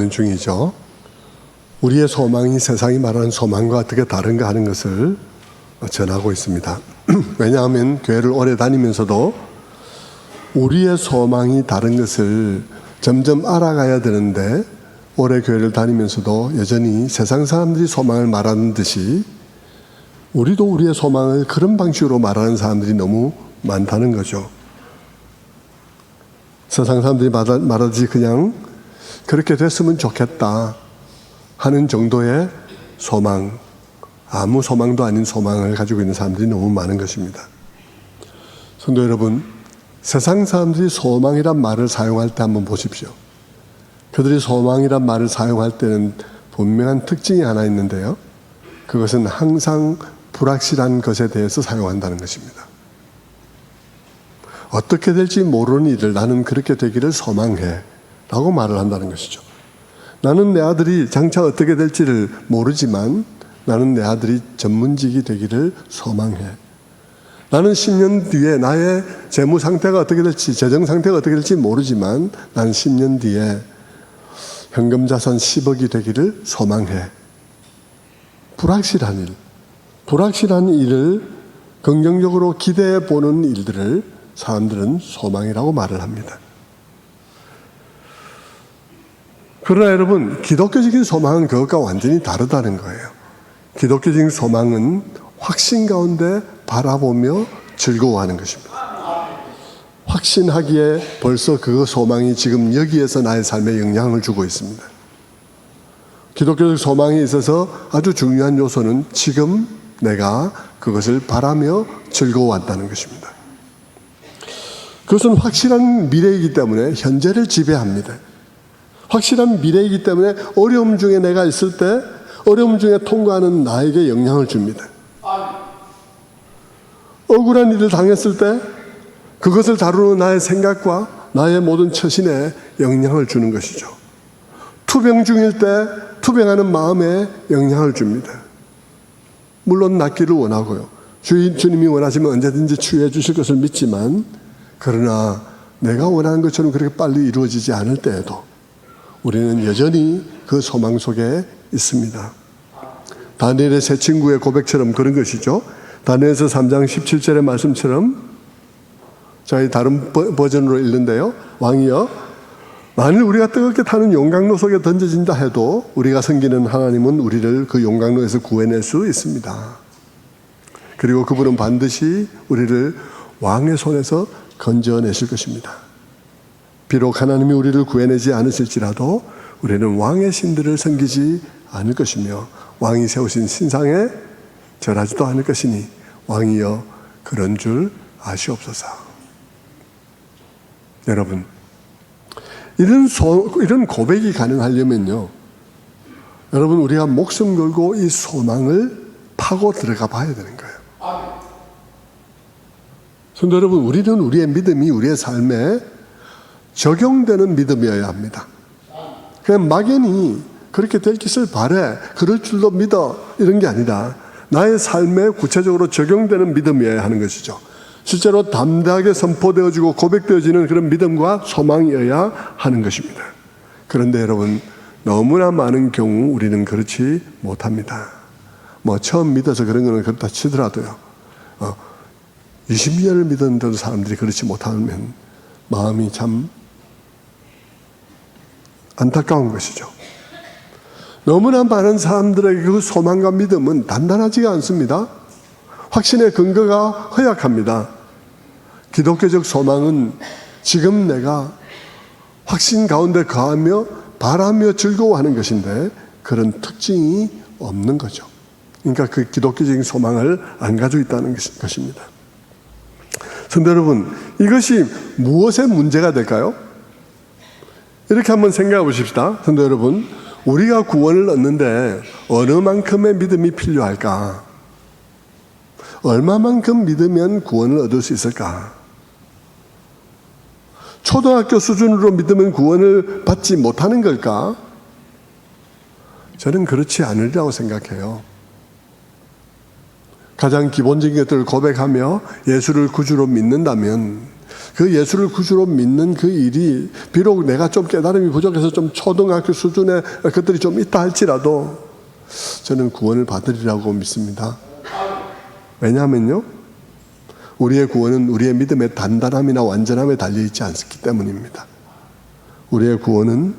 있는 중이죠. 우리의 소망이 세상이 말하는 소망과 어떻게 다른가 하는 것을 전하고 있습니다. 왜냐하면 교회를 오래 다니면서도 우리의 소망이 다른 것을 점점 알아가야 되는데, 오래 교회를 다니면서도 여전히 세상 사람들이 소망을 말하는 듯이 우리도 우리의 소망을 그런 방식으로 말하는 사람들이 너무 많다는 거죠. 세상 사람들이 말하듯이 그냥 그렇게 됐으면 좋겠다 하는 정도의 소망, 아무 소망도 아닌 소망을 가지고 있는 사람들이 너무 많은 것입니다. 성도 여러분, 세상 사람들이 소망이란 말을 사용할 때 한번 보십시오. 그들이 소망이란 말을 사용할 때는 분명한 특징이 하나 있는데요. 그것은 항상 불확실한 것에 대해서 사용한다는 것입니다. 어떻게 될지 모르는 일을 나는 그렇게 되기를 소망해 라고 말을 한다는 것이죠. 나는 내 아들이 장차 어떻게 될지를 모르지만 나는 내 아들이 전문직이 되기를 소망해. 나는 10년 뒤에 나의 재무 상태가 어떻게 될지, 재정 상태가 어떻게 될지 모르지만 나는 10년 뒤에 현금 자산 10억이 되기를 소망해. 불확실한 일, 불확실한 일을 긍정적으로 기대해 보는 일들을 사람들은 소망이라고 말을 합니다. 그러나 여러분, 기독교적인 소망은 그것과 완전히 다르다는 거예요. 기독교적인 소망은 확신 가운데 바라보며 즐거워하는 것입니다. 확신하기에 벌써 그 소망이 지금 여기에서 나의 삶에 영향을 주고 있습니다. 기독교적 소망에 있어서 아주 중요한 요소는 지금 내가 그것을 바라며 즐거워한다는 것입니다. 그것은 확실한 미래이기 때문에 현재를 지배합니다. 확실한 미래이기 때문에 어려움 중에 내가 있을 때 어려움 중에 통과하는 나에게 영향을 줍니다. 억울한 일을 당했을 때 그것을 다루는 나의 생각과 나의 모든 처신에 영향을 주는 것이죠. 투병 중일 때 투병하는 마음에 영향을 줍니다. 물론 낫기를 원하고요. 주님이 원하시면 언제든지 치유해 주실 것을 믿지만, 그러나 내가 원하는 것처럼 그렇게 빨리 이루어지지 않을 때에도 우리는 여전히 그 소망 속에 있습니다. 다니엘의 세 친구의 고백처럼 그런 것이죠. 다니엘서 3장 17절의 말씀처럼, 저희 다른 버전으로 읽는데요. 왕이여, 만일 우리가 뜨겁게 타는 용광로 속에 던져진다 해도 우리가 섬기는 하나님은 우리를 그 용광로에서 구해낼 수 있습니다. 그리고 그분은 반드시 우리를 왕의 손에서 건져내실 것입니다. 비록 하나님이 우리를 구해내지 않으실지라도 우리는 왕의 신들을 섬기지 않을 것이며 왕이 세우신 신상에 절하지도 않을 것이니 왕이여 그런 줄 아시옵소서. 여러분, 이런 고백이 가능하려면요, 여러분, 우리가 목숨 걸고 이 소망을 파고 들어가 봐야 되는 거예요. 성도 여러분, 우리는 우리의 믿음이 우리의 삶에 적용되는 믿음이어야 합니다. 그냥 막연히 그렇게 될 것을 바래, 그럴 줄로 믿어, 이런 게 아니라 나의 삶에 구체적으로 적용되는 믿음이어야 하는 것이죠. 실제로 담대하게 선포되어지고 고백되어지는 그런 믿음과 소망이어야 하는 것입니다. 그런데 여러분, 너무나 많은 경우 우리는 그렇지 못합니다. 처음 믿어서 그런 거는 그렇다 치더라도요, 20년을 믿었는데도 사람들이 그렇지 못하면 마음이 참 안타까운 것이죠. 너무나 많은 사람들에게 그 소망과 믿음은 단단하지가 않습니다. 확신의 근거가 허약합니다. 기독교적 소망은 지금 내가 확신 가운데 거하며 바라며 즐거워하는 것인데 그런 특징이 없는 거죠. 그러니까 그 기독교적인 소망을 안 가지고 있다는 것입니다. 성도 여러분, 이것이 무엇의 문제가 될까요? 이렇게 한번 생각해 보십시다. 성도 여러분, 우리가 구원을 얻는데 어느 만큼의 믿음이 필요할까? 얼마만큼 믿으면 구원을 얻을 수 있을까? 초등학교 수준으로 믿으면 구원을 받지 못하는 걸까? 저는 그렇지 않으리라고 생각해요. 가장 기본적인 것들을 고백하며 예수를 구주로 믿는다면 그 예수를 구주로 믿는 그 일이 비록 내가 좀 깨달음이 부족해서 좀 초등학교 수준의 것들이 좀 있다 할지라도 저는 구원을 받으리라고 믿습니다. 왜냐하면요, 우리의 구원은 우리의 믿음의 단단함이나 완전함에 달려있지 않기 때문입니다. 우리의 구원은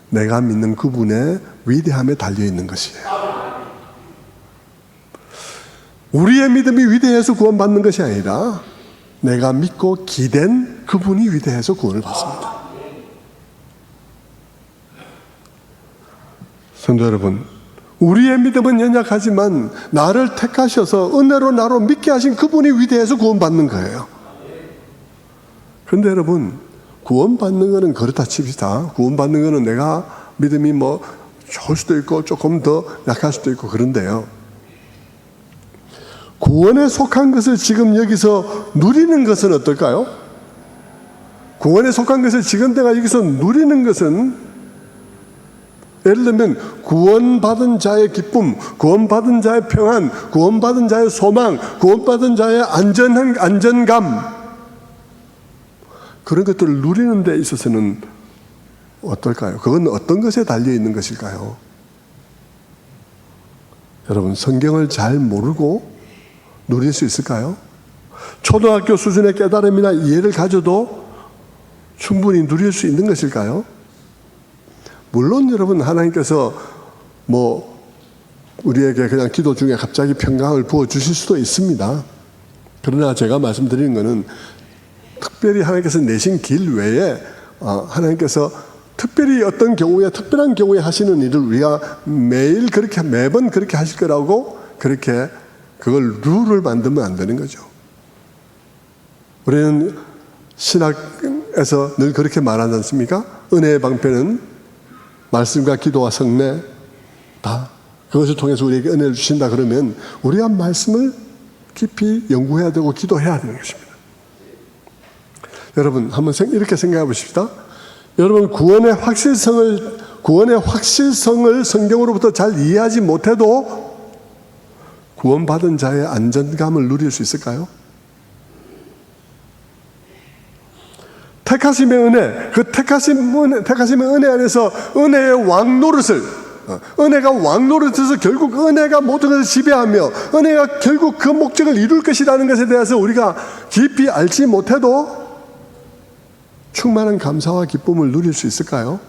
내가 믿는 그분의 위대함에 달려있는 것이에요. 우리의 믿음이 위대해서 구원받는 것이 아니라 내가 믿고 기댄 그분이 위대해서 구원을 받습니다. 성도 여러분, 우리의 믿음은 연약하지만 나를 택하셔서 은혜로 나로 믿게 하신 그분이 위대해서 구원받는 거예요. 그런데 여러분, 구원받는 거는 그렇다 칩시다. 구원받는 거는 내가 믿음이 뭐 좋을 수도 있고 조금 더 약할 수도 있고 그런데요, 구원에 속한 것을 지금 여기서 누리는 것은 어떨까요? 구원에 속한 것을 지금 내가 여기서 누리는 것은, 예를 들면 구원받은 자의 기쁨, 구원받은 자의 평안, 구원받은 자의 소망, 구원받은 자의 안전감, 그런 것들을 누리는 데 있어서는 어떨까요? 그건 어떤 것에 달려있는 것일까요? 여러분, 성경을 잘 모르고 누릴 수 있을까요? 초등학교 수준의 깨달음이나 이해를 가져도 충분히 누릴 수 있는 것일까요? 물론 여러분, 하나님께서 우리에게 그냥 기도 중에 갑자기 평강을 부어주실 수도 있습니다. 그러나 제가 말씀드리는 것은 특별히 하나님께서 내신 길 외에 하나님께서 특별히 어떤 경우에, 특별한 경우에 하시는 일을 우리가 매번 그렇게 하실 거라고 그렇게 그걸 룰을 만들면 안 되는 거죠. 우리는 신학에서 늘 그렇게 말하지 않습니까? 은혜의 방편은 말씀과 기도와 성례, 다 그것을 통해서 우리에게 은혜를 주신다 그러면 우리가 말씀을 깊이 연구해야 되고 기도해야 되는 것입니다. 여러분, 한번 이렇게 생각해 보십시다. 여러분, 구원의 확실성을 성경으로부터 잘 이해하지 못해도 구원받은 자의 안전감을 누릴 수 있을까요? 택하심의 은혜, 그 택하심의 은혜 안에서 은혜의 왕노릇을, 은혜가 왕노릇에서 결국 은혜가 모든 것을 지배하며 은혜가 결국 그 목적을 이룰 것이라는 것에 대해서 우리가 깊이 알지 못해도 충만한 감사와 기쁨을 누릴 수 있을까요?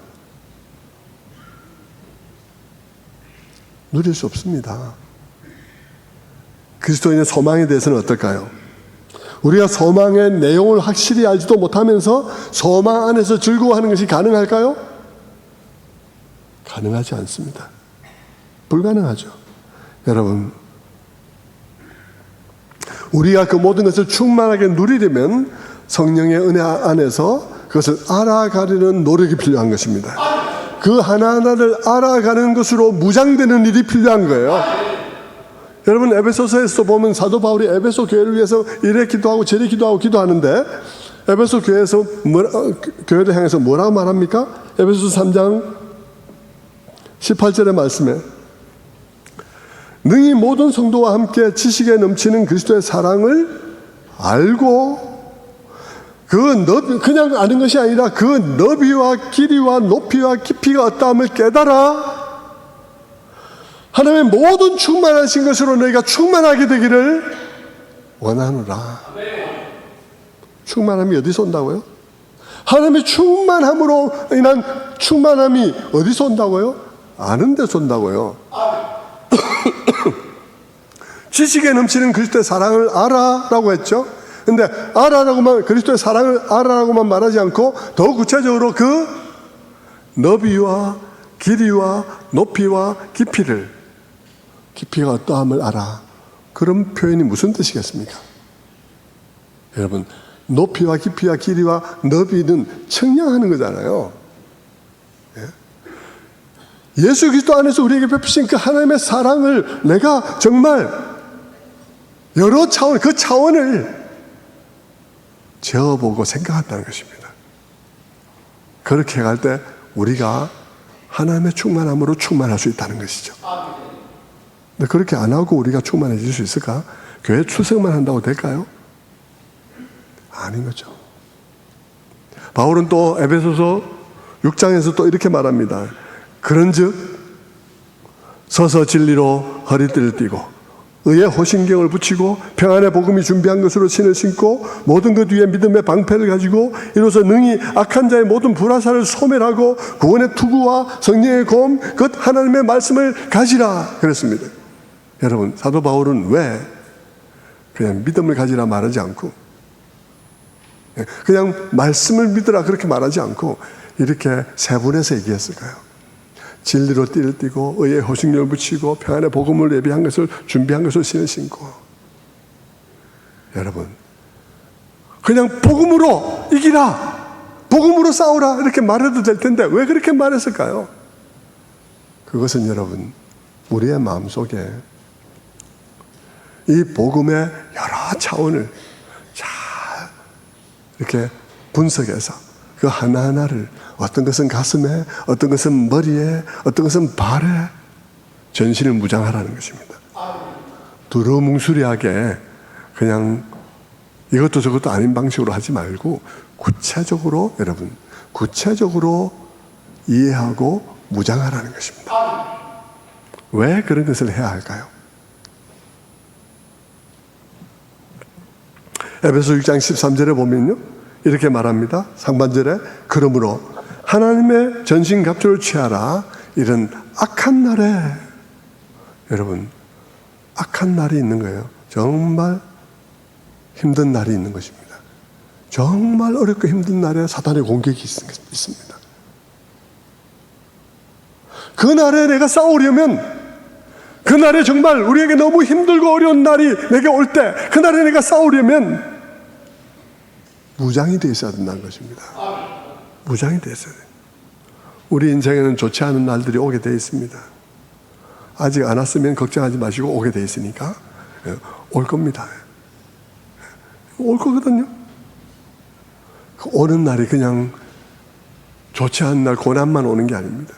누릴 수 없습니다. 그리스도인의 소망에 대해서는 어떨까요? 우리가 소망의 내용을 확실히 알지도 못하면서 소망 안에서 즐거워하는 것이 가능할까요? 가능하지 않습니다. 불가능하죠. 여러분, 우리가 그 모든 것을 충만하게 누리려면 성령의 은혜 안에서 그것을 알아가려는 노력이 필요한 것입니다. 그 하나하나를 알아가는 것으로 무장되는 일이 필요한 거예요. 여러분, 에베소서에서 보면 사도 바울이 에베소 교회를 위해서 이래 기도하고 저래 기도하고 기도하는데 에베소 교회에서 교회를 향해서 뭐라고 말합니까? 에베소 3장 18절의 말씀에 능히 모든 성도와 함께 지식에 넘치는 그리스도의 사랑을 알고 그냥 아는 것이 아니라 그 너비와 길이와 높이와 깊이가 어떠함을 깨달아 하나님의 모든 충만하신 것으로 너희가 충만하게 되기를 원하노라. 충만함이 어디서 온다고요? 하나님의 충만함으로 인한 충만함이 어디서 온다고요? 아는 데서 온다고요. 지식에 넘치는 그리스도의 사랑을 알아라고 했죠. 근데 그리스도의 사랑을 알아라고만 말하지 않고 더 구체적으로 그 너비와 길이와 높이와 깊이가 어떠함을 알아. 그런 표현이 무슨 뜻이겠습니까? 여러분, 높이와 깊이와 길이와 너비는 측량하는 거잖아요. 예수 그리스도 안에서 우리에게 베푸신 그 하나님의 사랑을 내가 정말 여러 차원, 그 차원을 재어보고 생각한다는 것입니다. 그렇게 갈 때 우리가 하나님의 충만함으로 충만할 수 있다는 것이죠. 근데 그렇게 안 하고 우리가 충만해질 수 있을까? 교회 출석만 한다고 될까요? 아닌 거죠. 바울은 또 에베소서 6장에서 또 이렇게 말합니다. 그런즉 서서 진리로 허리띠를 띠고 의의 호신경을 붙이고 평안의 복음이 준비한 것으로 신을 신고 모든 것 위에 믿음의 방패를 가지고 이로써 능히 악한 자의 모든 불화살을 소멸하고 구원의 투구와 성령의 검 곧 하나님의 말씀을 가지라 그랬습니다. 여러분, 사도 바울은 왜 그냥 믿음을 가지라 말하지 않고 그냥 말씀을 믿으라 그렇게 말하지 않고 이렇게 세분해서 얘기했을까요? 진리로 띠를 띠고 의의 호신경을 붙이고 평안의 복음을 예비한 것을 준비한 것을 신을 신고. 여러분, 그냥 복음으로 이기라, 복음으로 싸우라 이렇게 말해도 될 텐데 왜 그렇게 말했을까요? 그것은 여러분, 우리의 마음속에 이 복음의 여러 차원을 잘 이렇게 분석해서 그 하나하나를 어떤 것은 가슴에, 어떤 것은 머리에, 어떤 것은 발에 전신을 무장하라는 것입니다. 두루뭉술하게 그냥 이것도 저것도 아닌 방식으로 하지 말고 구체적으로 여러분, 구체적으로 이해하고 무장하라는 것입니다. 왜 그런 것을 해야 할까요? 에베소 6장 13절에 보면요, 이렇게 말합니다. 상반절에 그러므로 하나님의 전신갑주를 취하라. 이런 악한 날에, 여러분, 악한 날이 있는 거예요. 정말 힘든 날이 있는 것입니다. 정말 어렵고 힘든 날에 사탄의 공격이 있습니다. 그 날에 내가 싸우려면, 그 날에 정말 우리에게 너무 힘들고 어려운 날이 내게 올 때, 그 날에 내가 싸우려면 무장이 되어 있어야 된다는 것입니다. 무장이 되어 있어야 돼요. 우리 인생에는 좋지 않은 날들이 오게 되어 있습니다. 아직 안 왔으면 걱정하지 마시고 오게 되어 있으니까 올 겁니다. 올 거거든요. 오는 날이 그냥 좋지 않은 날 고난만 오는 게 아닙니다.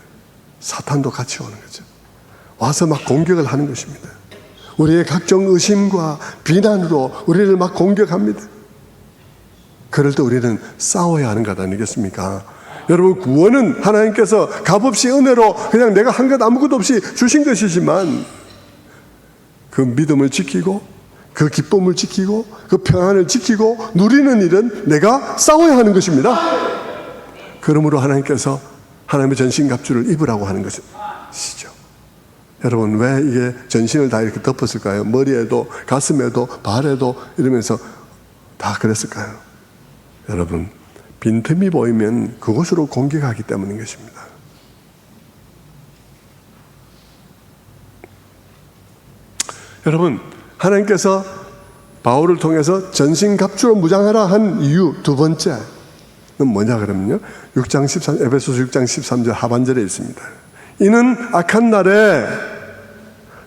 사탄도 같이 오는 거죠. 와서 막 공격을 하는 것입니다. 우리의 각종 의심과 비난으로 우리를 막 공격합니다. 그럴 때 우리는 싸워야 하는 것 아니겠습니까? 여러분, 구원은 하나님께서 값없이 은혜로 그냥 내가 한 것 아무것도 없이 주신 것이지만 그 믿음을 지키고 그 기쁨을 지키고 그 평안을 지키고 누리는 일은 내가 싸워야 하는 것입니다. 그러므로 하나님께서 하나님의 전신갑주를 입으라고 하는 것이죠. 여러분, 왜 이게 전신을 다 이렇게 덮었을까요? 머리에도 가슴에도 발에도 이러면서 다 그랬을까요? 여러분, 빈틈이 보이면 그것으로 공격하기 때문인 것입니다. 여러분, 하나님께서 바울을 통해서 전신갑주로 무장하라 한 이유 두 번째는 뭐냐 그러면요, 6장 13, 에베소서 6장 13절 하반절에 있습니다. 이는 악한 날에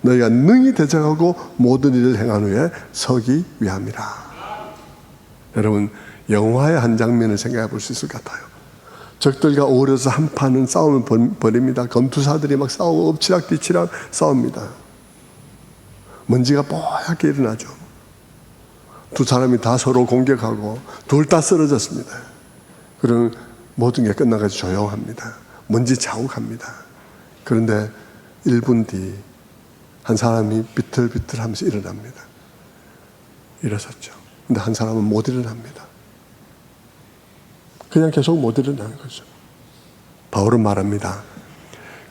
너희가 능히 대적하고 모든 일을 행한 후에 서기 위함이라. 여러분, 영화의 한 장면을 생각해 볼 수 있을 것 같아요. 적들과 어우러서 한판은 싸움을 벌입니다. 검투사들이 막 싸우고 엎치락뒤치락 싸웁니다. 먼지가 뽀얗게 일어나죠. 두 사람이 다 서로 공격하고 둘 다 쓰러졌습니다. 그럼 모든 게 끝나가지고 조용합니다. 먼지 자욱합니다. 그런데 1분 뒤 한 사람이 비틀비틀 하면서 일어납니다. 일어섰죠. 근데 한 사람은 못 일어납니다. 그냥 계속 못 일어나는 거죠. 바울은 말합니다.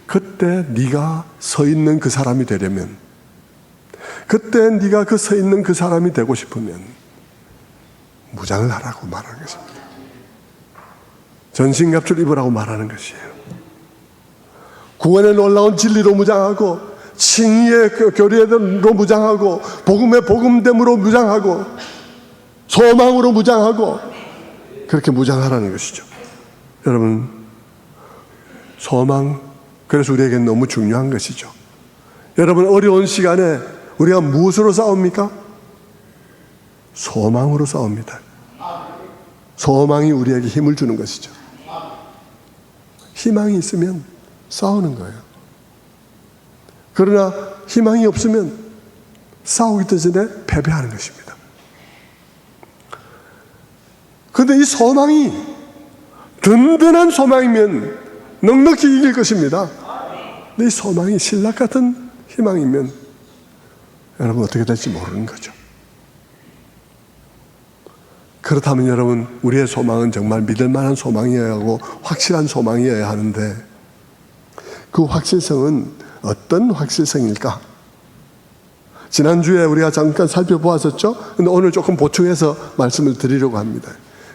그때 네가 서 있는 그 사람이 되려면, 그때 네가 그 서 있는 그 사람이 되고 싶으면 무장을 하라고 말하는 것입니다. 전신갑주를 입으라고 말하는 것이에요. 구원의 놀라운 진리로 무장하고, 칭의의 교리로 무장하고, 복음의 복음됨으로 무장하고, 소망으로 무장하고, 그렇게 무장하라는 것이죠. 여러분, 소망, 그래서 우리에게 너무 중요한 것이죠. 여러분, 어려운 시간에 우리가 무엇으로 싸웁니까? 소망으로 싸웁니다. 소망이 우리에게 힘을 주는 것이죠. 희망이 있으면 싸우는 거예요. 그러나 희망이 없으면 싸우기 전에 패배하는 것입니다. 그런데 이 소망이 든든한 소망이면 넉넉히 이길 것입니다. 이 소망이 신락 같은 희망이면 여러분 어떻게 될지 모르는 거죠. 그렇다면 여러분, 우리의 소망은 정말 믿을 만한 소망이어야 하고 확실한 소망이어야 하는데, 그 확실성은 어떤 확실성일까? 지난주에 우리가 잠깐 살펴보았었죠? 근데 오늘 조금 보충해서 말씀을 드리려고 합니다.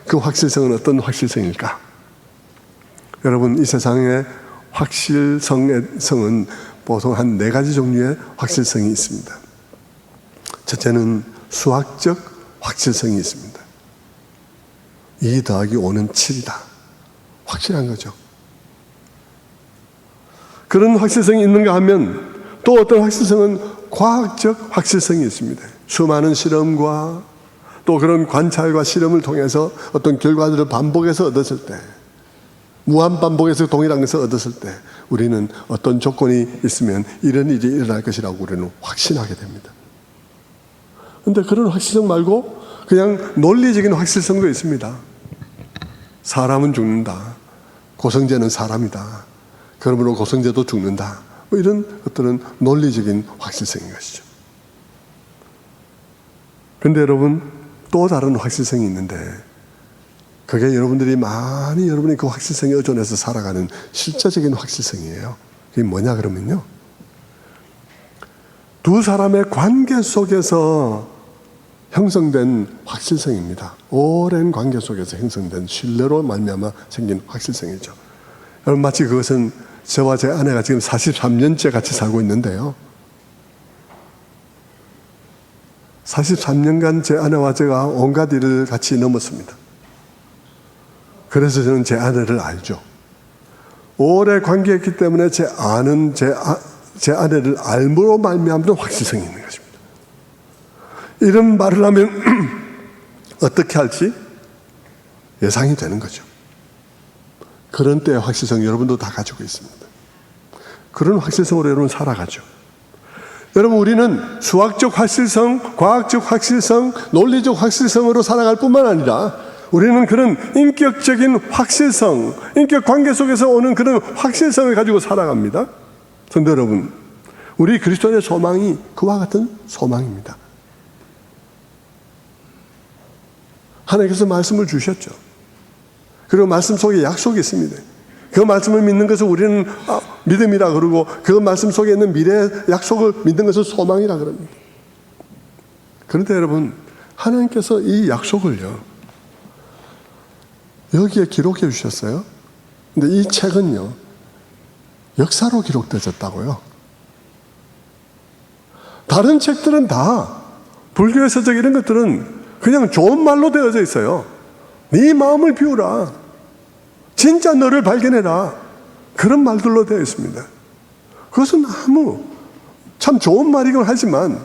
그 확실성은 어떤 확실성일까? 여러분, 이 세상에 확실성은 보통 한 4가지 종류의 확실성이 있습니다. 첫째는 수학적 확실성이 있습니다. 2 더하기 5는 7이다. 확실한 거죠. 그런 확실성이 있는가 하면 또 어떤 확실성은 과학적 확실성이 있습니다. 수많은 실험과 또 그런 관찰과 실험을 통해서 어떤 결과들을 반복해서 얻었을 때, 무한 반복해서 동일한 것을 얻었을 때 우리는 어떤 조건이 있으면 이런 일이 일어날 것이라고 우리는 확신하게 됩니다. 그런데 그런 확실성 말고 그냥 논리적인 확실성도 있습니다. 사람은 죽는다. 고성재는 사람이다. 그러므로 고성재도 죽는다. 뭐 이런 어떤 논리적인 확실성인 것이죠. 그런데 여러분, 또 다른 확실성이 있는데, 그게 여러분들이 많이 여러분이 그 확실성에 의존해서 살아가는 실제적인 확실성이에요. 그게 뭐냐 그러면요, 두 사람의 관계 속에서 형성된 확실성입니다. 오랜 관계 속에서 형성된 신뢰로 말미암아 생긴 확실성이죠. 여러분, 마치 그것은 저와 제 아내가 지금 43년째 같이 살고 있는데요, 43년간 제 아내와 제가 온갖 일을 같이 넘었습니다. 그래서 저는 제 아내를 알죠. 오래 관계했기 때문에 제 아내를 알므로 말미암는 확실성이 있는 것입니다. 이런 말을 하면 어떻게 할지 예상이 되는 거죠. 그런 때의 확실성 여러분도 다 가지고 있습니다. 그런 확실성으로 여러분 살아가죠. 여러분, 우리는 수학적 확실성, 과학적 확실성, 논리적 확실성으로 살아갈 뿐만 아니라 우리는 그런 인격적인 확실성, 인격 관계 속에서 오는 그런 확실성을 가지고 살아갑니다. 성도 여러분, 우리 그리스도인의 소망이 그와 같은 소망입니다. 하나님께서 말씀을 주셨죠. 그리고 말씀 속에 약속이 있습니다. 그 말씀을 믿는 것을 우리는 믿음이라 그러고, 그 말씀 속에 있는 미래의 약속을 믿는 것을 소망이라 그럽니다. 그런데 여러분, 하나님께서 이 약속을요, 여기에 기록해 주셨어요. 근데 이 책은요, 역사로 기록되어졌다고요. 다른 책들은 다, 불교의 서적 이런 것들은 그냥 좋은 말로 되어져 있어요. 네 마음을 비우라. 진짜 너를 발견해라. 그런 말들로 되어 있습니다. 그것은 참 좋은 말이긴 하지만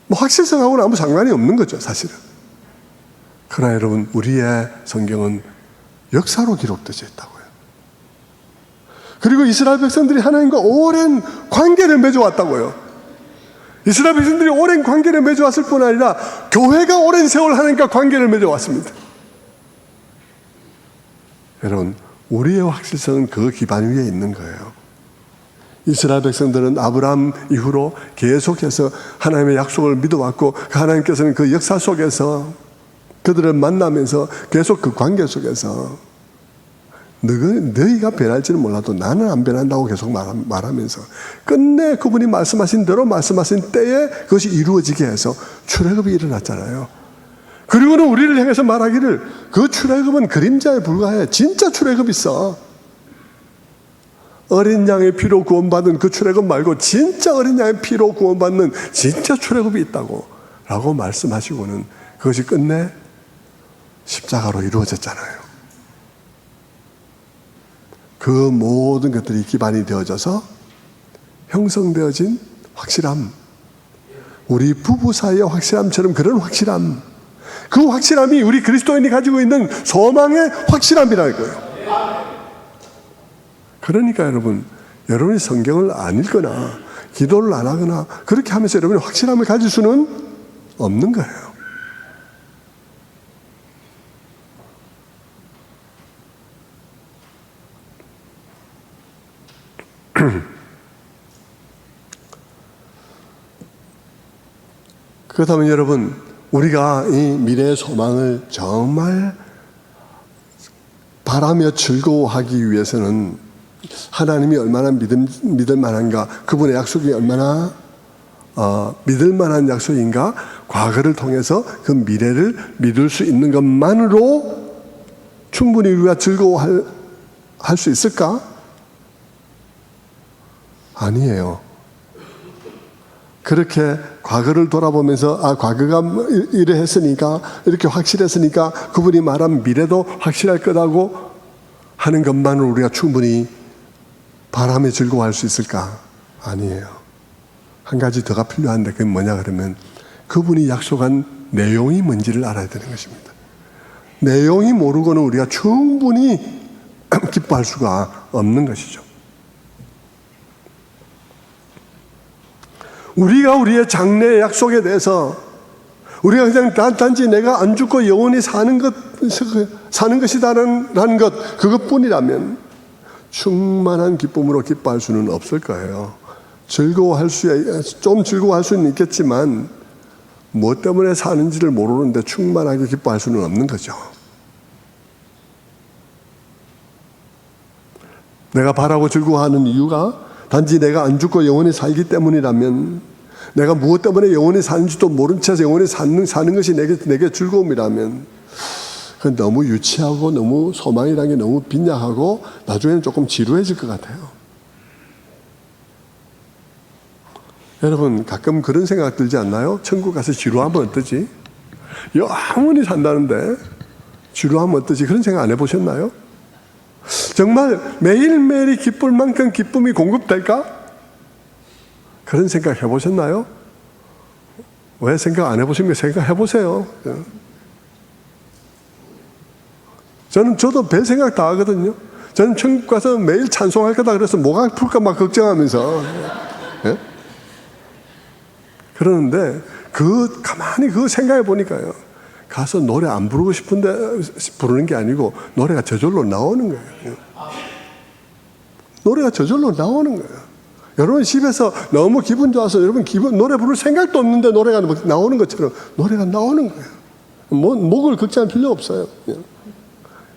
확실성하고는 아무 상관이 없는 거죠, 사실은. 그러나 여러분, 우리의 성경은 역사로 기록되어 있다고요. 그리고 이스라엘 백성들이 하나님과 오랜 관계를 맺어왔다고요. 이스라엘 백성들이 오랜 관계를 맺어왔을 뿐 아니라 교회가 오랜 세월 하나님과 관계를 맺어왔습니다. 여러분, 우리의 확실성은 그 기반 위에 있는 거예요. 이스라엘 백성들은 아브라함 이후로 계속해서 하나님의 약속을 믿어왔고, 하나님께서는 그 역사 속에서 그들을 만나면서 계속 그 관계 속에서 너희가 변할지는 몰라도 나는 안 변한다고 계속 말하면서 끝내 그분이 말씀하신 대로 말씀하신 때에 그것이 이루어지게 해서 출애굽이 일어났잖아요. 그리고는 우리를 향해서 말하기를 그 출애굽은 그림자에 불과해. 진짜 출애굽이 있어. 어린 양의 피로 구원받은 그 출애굽 말고 진짜 어린 양의 피로 구원받는 진짜 출애굽이 있다고 라고 말씀하시고는 그것이 끝내 십자가로 이루어졌잖아요. 그 모든 것들이 기반이 되어져서 형성되어진 확실함, 우리 부부 사이의 확실함처럼 그런 확실함, 그 확실함이 우리 그리스도인이 가지고 있는 소망의 확실함이라는 거예요. 그러니까 여러분이 성경을 안 읽거나 기도를 안 하거나 그렇게 하면서 여러분이 확실함을 가질 수는 없는 거예요. 그렇다면 여러분, 우리가 이 미래의 소망을 정말 바라며 즐거워하기 위해서는 하나님이 얼마나 믿을 만한가, 그분의 약속이 얼마나 믿을 만한 약속인가, 과거를 통해서 그 미래를 믿을 수 있는 것만으로 충분히 우리가 즐거워할 수 있을까? 아니에요. 그렇게 과거를 돌아보면서 과거가 이래 했으니까, 이렇게 확실했으니까 그분이 말한 미래도 확실할 거라고 하는 것만으로 우리가 충분히 바람에 즐거워할 수 있을까? 아니에요. 한 가지 더가 필요한데 그게 뭐냐 그러면 그분이 약속한 내용이 뭔지를 알아야 되는 것입니다. 내용이 모르고는 우리가 충분히 기뻐할 수가 없는 것이죠. 우리가 우리의 장래의 약속에 대해서 우리가 그냥 단지 내가 안 죽고 영원히 사는 것이다라는 것, 그것뿐이라면 충만한 기쁨으로 기뻐할 수는 없을 거예요. 좀 즐거워할 수는 있겠지만 무엇 때문에 사는지를 모르는데 충만하게 기뻐할 수는 없는 거죠. 내가 바라고 즐거워하는 이유가 단지 내가 안 죽고 영원히 살기 때문이라면, 내가 무엇 때문에 영원히 사는지도 모른 채 영원히 사는 것이 내게 즐거움이라면, 그건 너무 유치하고 너무 소망이라는 게 너무 빈약하고 나중에는 조금 지루해질 것 같아요. 여러분, 가끔 그런 생각 들지 않나요? 천국 가서 지루하면 어떠지? 영원히 산다는데 지루하면 어떠지? 그런 생각 안 해보셨나요? 정말 매일매일이 기쁠 만큼 기쁨이 공급될까? 그런 생각 해보셨나요? 왜 생각 안 해보신 거 생각해보세요. 저도 별 생각 다 하거든요. 저는 천국 가서 매일 찬송할 거다 그래서 뭐가 아플까 막 걱정하면서. 예? 그러는데 가만히 그거 생각해 보니까요, 가서 노래 안 부르고 싶은데 부르는 게 아니고 노래가 저절로 나오는 거예요. 노래가 저절로 나오는 거예요. 여러분 집에서 너무 기분 좋아서 여러분 노래 부를 생각도 없는데 노래가 나오는 것처럼 노래가 나오는 거예요. 목을 걱정할 필요 없어요.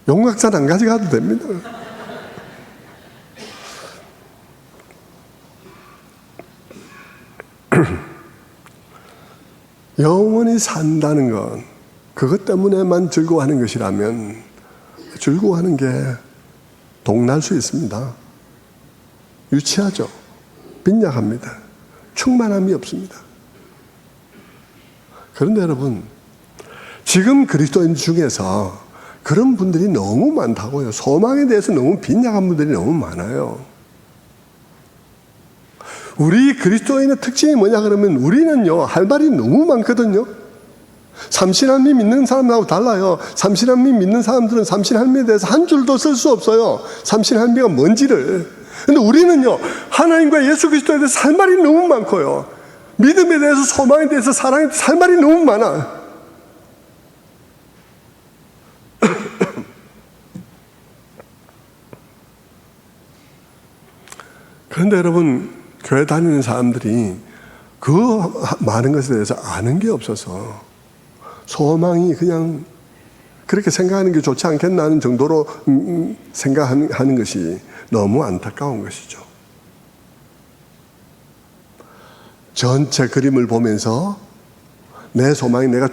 용각산 안 가져가도 됩니다. 영원히 산다는 건 그것 때문에만 즐거워하는 것이라면 즐거워하는 게 동날 수 있습니다. 유치하죠. 빈약합니다. 충만함이 없습니다. 그런데 여러분, 지금 그리스도인 중에서 그런 분들이 너무 많다고요. 소망에 대해서 너무 빈약한 분들이 너무 많아요. 우리 그리스도인의 특징이 뭐냐 그러면 우리는요, 할 말이 너무 많거든요. 삼신하나님 믿는 사람하고 달라요. 삼신하나님 믿는 사람들은 삼신하나님에 대해서 한 줄도 쓸 수 없어요. 삼신하나님이 뭔지를. 근데 우리는요, 하나님과 예수 그리스도에 대해서 할 말이 너무 많고요, 믿음에 대해서, 소망에 대해서, 사랑에 대해서 할 말이 너무 많아. 그런데 여러분, 교회 다니는 사람들이 그 많은 것에 대해서 아는 게 없어서 소망이 그냥 그렇게 생각하는 게 좋지 않겠나 하는 정도로 생각하는 것이 너무 안타까운 것이죠. 전체 그림을 보면서 내 소망이 내가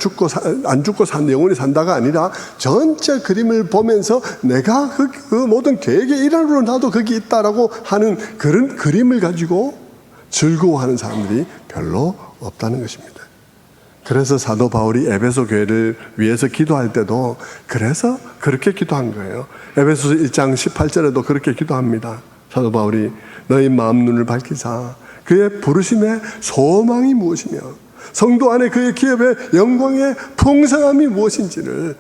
안 죽고 영원히 산다가 아니라 전체 그림을 보면서 내가 그 모든 계획의 일환으로 나도 거기 있다라고 하는 그런 그림을 가지고 즐거워하는 사람들이 별로 없다는 것입니다. 그래서 사도 바울이 에베소 교회를 위해서 기도할 때도 그래서 그렇게 기도한 거예요. 에베소서 1장 18절에도 그렇게 기도합니다. 사도 바울이 너희 마음 눈을 밝히사 그의 부르심의 소망이 무엇이며 성도 안에 그의 기업의 영광의 풍성함이 무엇인지를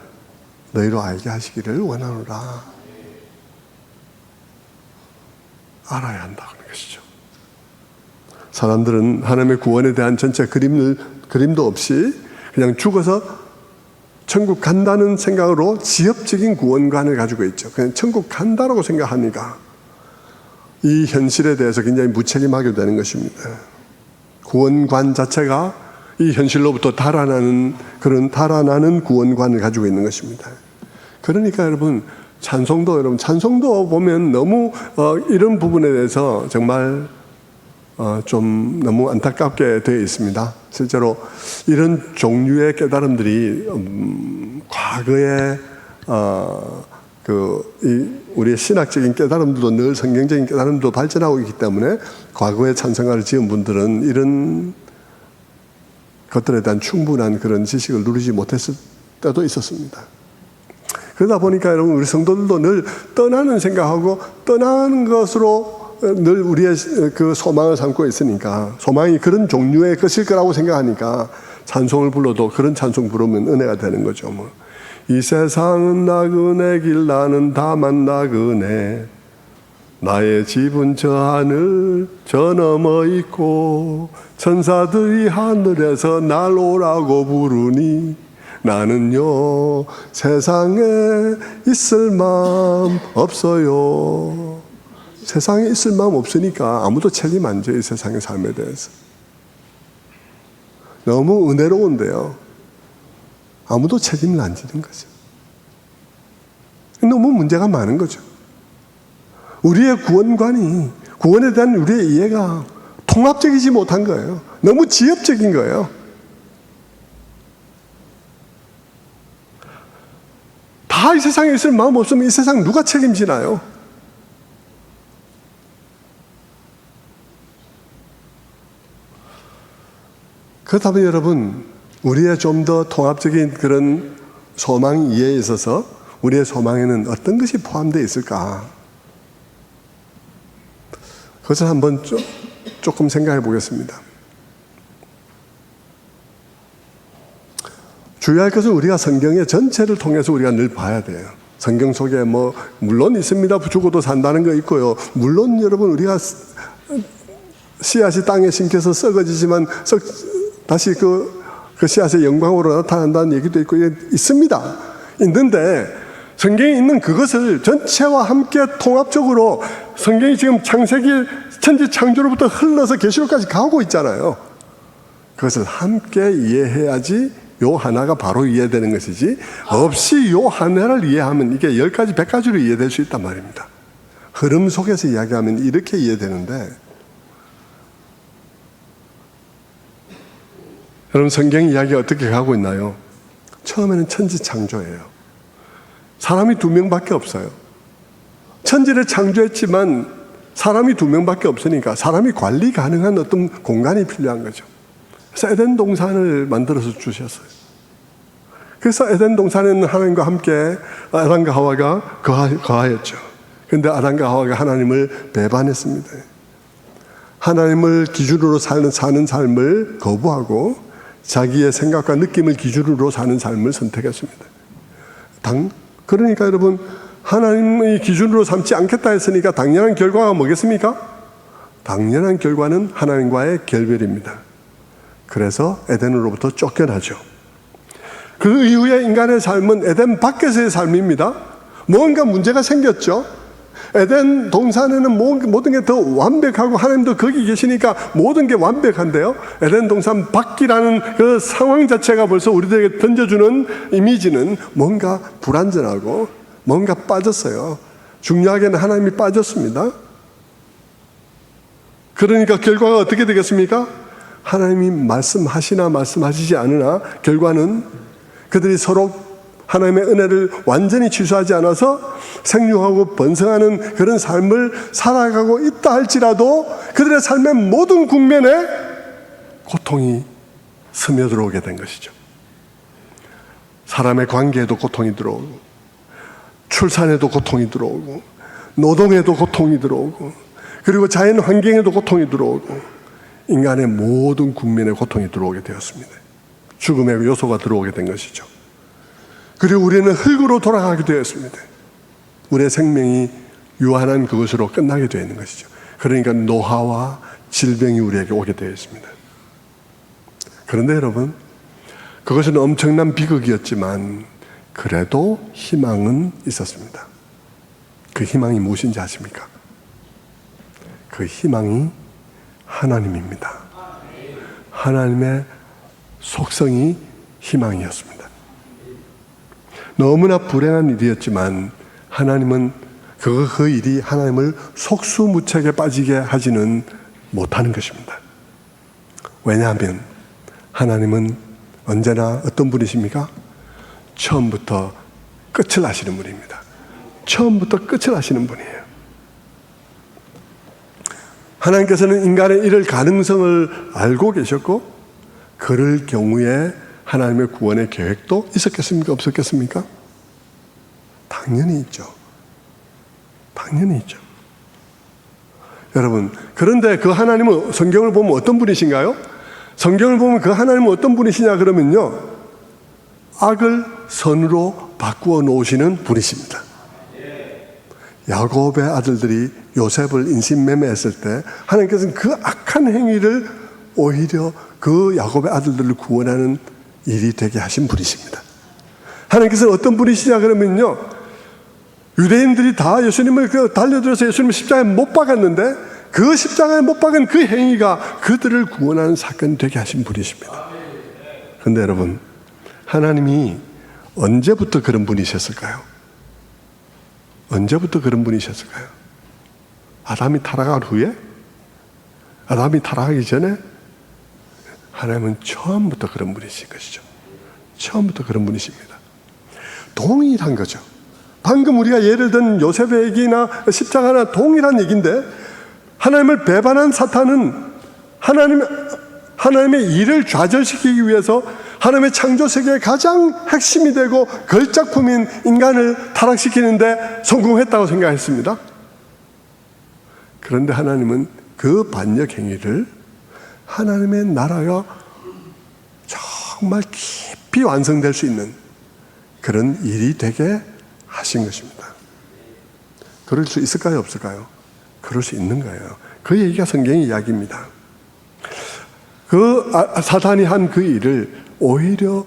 너희로 알게 하시기를 원하노라. 알아야 한다는 것이죠. 사람들은 하나님의 구원에 대한 전체 그림도 없이 그냥 죽어서 천국 간다는 생각으로 지엽적인 구원관을 가지고 있죠. 그냥 천국 간다라고 생각하니까 이 현실에 대해서 굉장히 무책임하게 되는 것입니다. 구원관 자체가 이 현실로부터 달아나는 구원관을 가지고 있는 것입니다. 그러니까 여러분, 찬송도 보면 너무 이런 부분에 대해서 정말 좀 너무 안타깝게 되어 있습니다. 실제로 이런 종류의 깨달음들이 과거에 우리의 신학적인 깨달음들도 늘 성경적인 깨달음도 발전하고 있기 때문에 과거에 찬송가를 지은 분들은 이런 것들에 대한 충분한 그런 지식을 누리지 못했을 때도 있었습니다. 그러다 보니까 여러분, 우리 성도들도 늘 떠나는 생각하고 떠나는 것으로 늘 우리의 그 소망을 삼고 있으니까, 소망이 그런 종류의 것일 거라고 생각하니까 찬송을 불러도 그런 찬송 부르면 은혜가 되는 거죠. 이 세상은 나그네 길, 나는 다만 나그네, 나의 집은 저 하늘 저 너머 있고, 천사들이 하늘에서 날 오라고 부르니, 나는요 세상에 있을 마음 없어요. 세상에 있을 마음 없으니까 아무도 책임 안 져요. 이 세상의 삶에 대해서 너무 은혜로운데요, 아무도 책임을 안 지는 거죠. 너무 문제가 많은 거죠. 우리의 구원에 대한 우리의 이해가 통합적이지 못한 거예요. 너무 지엽적인 거예요. 다 이 세상에 있을 마음 없으면 이 세상 누가 책임지나요? 그렇다면 여러분, 우리의 좀 더 통합적인 그런 소망 이해에 있어서 우리의 소망에는 어떤 것이 포함되어 있을까? 그것을 한번 조금 생각해 보겠습니다. 주의할 것은 우리가 성경의 전체를 통해서 우리가 늘 봐야 돼요. 성경 속에 물론 있습니다. 죽어도 산다는 거 있고요. 물론 여러분, 우리가 씨앗이 땅에 심겨서 썩어지지만 다시 그 씨앗의 영광으로 나타난다는 얘기도 있고 있습니다. 있는데 성경에 있는 그것을 전체와 함께 통합적으로 성경이 지금 창세기 천지 창조로부터 흘러서 계시록까지 가고 있잖아요. 그것을 함께 이해해야지 요 하나가 바로 이해되는 것이지, 없이 요 하나를 이해하면 이게 10가지 100가지로 이해될 수 있단 말입니다. 흐름 속에서 이야기하면 이렇게 이해되는데, 여러분, 성경 이야기가 어떻게 가고 있나요? 처음에는 천지 창조예요. 사람이 2명밖에 없어요. 천지를 창조했지만 사람이 2명밖에 없으니까 사람이 관리 가능한 어떤 공간이 필요한 거죠. 그래서 에덴 동산을 만들어서 주셨어요. 그래서 에덴 동산에는 하나님과 함께 아담과 하와가 거하였죠. 그런데 아담과 하와가 하나님을 배반했습니다. 하나님을 기준으로 사는 삶을 거부하고 자기의 생각과 느낌을 기준으로 사는 삶을 선택했습니다. 그러니까 여러분, 하나님의 기준으로 삼지 않겠다 했으니까 당연한 결과가 뭐겠습니까? 당연한 결과는 하나님과의 결별입니다. 그래서 에덴으로부터 쫓겨나죠. 그 이후에 인간의 삶은 에덴 밖에서의 삶입니다. 뭔가 문제가 생겼죠. 에덴 동산에는 모든 게 더 완벽하고 하나님도 거기 계시니까 모든 게 완벽한데요, 에덴 동산 밖이라는 그 상황 자체가 벌써 우리들에게 던져주는 이미지는 뭔가 불완전하고 뭔가 빠졌어요. 중요하게는 하나님이 빠졌습니다. 그러니까 결과가 어떻게 되겠습니까? 하나님이 말씀하시나 말씀하시지 않으나 결과는 그들이 서로 하나님의 은혜를 완전히 취소하지 않아서 생육하고 번성하는 그런 삶을 살아가고 있다 할지라도 그들의 삶의 모든 국면에 고통이 스며들어오게 된 것이죠. 사람의 관계에도 고통이 들어오고, 출산에도 고통이 들어오고, 노동에도 고통이 들어오고, 그리고 자연 환경에도 고통이 들어오고, 인간의 모든 국면에 고통이 들어오게 되었습니다. 죽음의 요소가 들어오게 된 것이죠. 그리고 우리는 흙으로 돌아가게 되었습니다. 우리의 생명이 유한한 그것으로 끝나게 되어 있는 것이죠. 그러니까 노화와 질병이 우리에게 오게 되어 있습니다. 그런데 여러분, 그것은 엄청난 비극이었지만 그래도 희망은 있었습니다. 그 희망이 무엇인지 아십니까? 그 희망이 하나님입니다. 하나님의 속성이 희망이었습니다. 너무나 불행한 일이었지만 하나님은 그 일이 하나님을 속수무책에 빠지게 하지는 못하는 것입니다. 왜냐하면 하나님은 언제나 어떤 분이십니까? 처음부터 끝을 아시는 분입니다. 처음부터 끝을 아시는 분이에요. 하나님께서는 인간의 이럴 가능성을 알고 계셨고 그럴 경우에 하나님의 구원의 계획도 있었겠습니까? 없었겠습니까? 당연히 있죠. 당연히 있죠. 여러분, 그런데 그 하나님은 성경을 보면 어떤 분이신가요? 성경을 보면 그 하나님은 어떤 분이시냐 그러면요, 악을 선으로 바꾸어 놓으시는 분이십니다. 야곱의 아들들이 요셉을 인신매매했을 때 하나님께서는 그 악한 행위를 오히려 그 야곱의 아들들을 구원하는 일이 되게 하신 분이십니다. 하나님께서는 어떤 분이시냐 그러면요, 유대인들이 다 예수님을 달려들어서 예수님을 십자가에 못 박았는데 그 십자가에 못 박은 그 행위가 그들을 구원하는 사건이 되게 하신 분이십니다. 그런데 여러분, 하나님이 언제부터 그런 분이셨을까요? 언제부터 그런 분이셨을까요? 아담이 타락한 후에? 아담이 타락하기 전에? 하나님은 처음부터 그런 분이신 것이죠. 처음부터 그런 분이십니다. 동일한 거죠. 방금 우리가 예를 든 요셉의 얘기나 십자가나 동일한 얘기인데, 하나님을 배반한 사탄은 하나님의 일을 좌절시키기 위해서 하나님의 창조 세계의 가장 핵심이 되고 걸작품인 인간을 타락시키는데 성공했다고 생각했습니다. 그런데 하나님은 그 반역 행위를 하나님의 나라가 정말 깊이 완성될 수 있는 그런 일이 되게 하신 것입니다. 그럴 수 있을까요? 없을까요? 그럴 수 있는 거예요. 그 얘기가 성경의 이야기입니다. 그 사단이 한 그 일을 오히려